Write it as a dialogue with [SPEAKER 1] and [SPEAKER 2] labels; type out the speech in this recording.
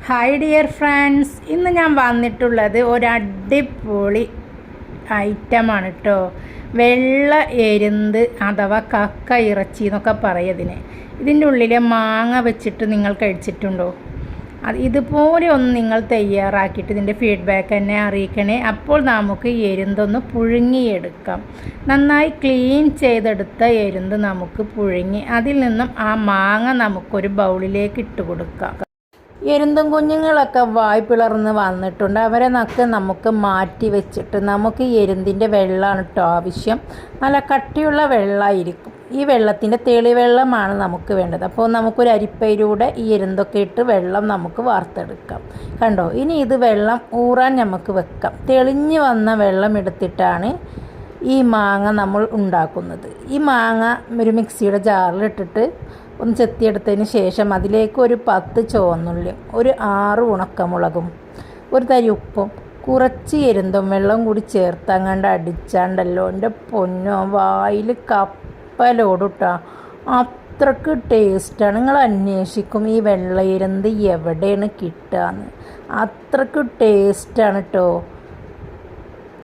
[SPEAKER 1] Hi dear friends, ഇന്ന് ഞാൻ വന്നിട്ടുള്ളത് ഒരടിപൊളി ഐറ്റമാണ് കേട്ടോ. വെള്ള എരുന്ത് അഥവാ കക്ക ഇറച്ചി എന്നൊക്കെ പറയതിന്. ഇതിൻ്റെ ഉള്ളിലെ മാങ്ങ വെച്ചിട്ട് നിങ്ങൾ കഴിച്ചിട്ടുണ്ടോ? ഇതുപോലെ ഒന്ന് നിങ്ങൾ തയ്യാറാക്കിയിട്ട് ഇതിൻ്റെ ഫീഡ്ബാക്ക് എന്നെ അറിയിക്കണേ. അപ്പോൾ നമുക്ക് എരുന്തൊന്ന് പുഴുങ്ങിയെടുക്കാം. നന്നായി ക്ലീൻ ചെയ്തെടുത്ത എരുന്ത് നമുക്ക് പുഴുങ്ങി അതിൽ നിന്നും ആ മാങ്ങ നമുക്കൊരു ബൗളിലേക്ക് ഇട്ട് കൊടുക്കാം. എരുന്തും കുഞ്ഞുങ്ങളൊക്കെ വായ് പിളർന്ന് വന്നിട്ടുണ്ട്. അവരെ നമുക്ക് മാറ്റി വെച്ചിട്ട് നമുക്ക് എരുന്തിൻ്റെ വെള്ളമാണ് കേട്ടോ ആവശ്യം. നല്ല കട്ടിയുള്ള വെള്ളമായിരിക്കും. ഈ വെള്ളത്തിൻ്റെ തെളിവെള്ളമാണ് നമുക്ക് വേണ്ടത്. അപ്പോൾ നമുക്കൊരു അരിപ്പയിലൂടെ ഈ എരുന്തൊക്കെ ഇട്ട് വെള്ളം നമുക്ക് വാർത്തെടുക്കാം. കണ്ടോ, ഇനി ഇത് വെള്ളം ഊറാൻ നമുക്ക് വെക്കാം. തെളിഞ്ഞ് വന്ന വെള്ളം എടുത്തിട്ടാണ് ഈ മാങ്ങ നമ്മൾ ഉണ്ടാക്കുന്നത്. ഈ മാങ്ങ ഒരു മിക്സിയുടെ ജാറിലിട്ടിട്ട് ഒന്ന് ചെത്തിയെടുത്തതിന് ശേഷം അതിലേക്ക് ഒരു 10 ചുവന്നുള്ളിയും ഒരു 6 ഉണക്കമുളകും ഒരു തരി ഉപ്പും കുറച്ച് എരുന്തും വെള്ളം കൂടി ചേർത്ത് അങ്ങാണ്ട് അടിച്ചാണ്ടല്ലോ എൻ്റെ പൊന്നോ, വായിൽ കപ്പലോടിട്ടാ. അത്രക്ക് ടേസ്റ്റാണ്. നിങ്ങൾ അന്വേഷിക്കും ഈ വെള്ള എരുന്ത് എവിടെയാണ് കിട്ടുകയെന്ന്. അത്രക്ക് ടേസ്റ്റാണ് കേട്ടോ.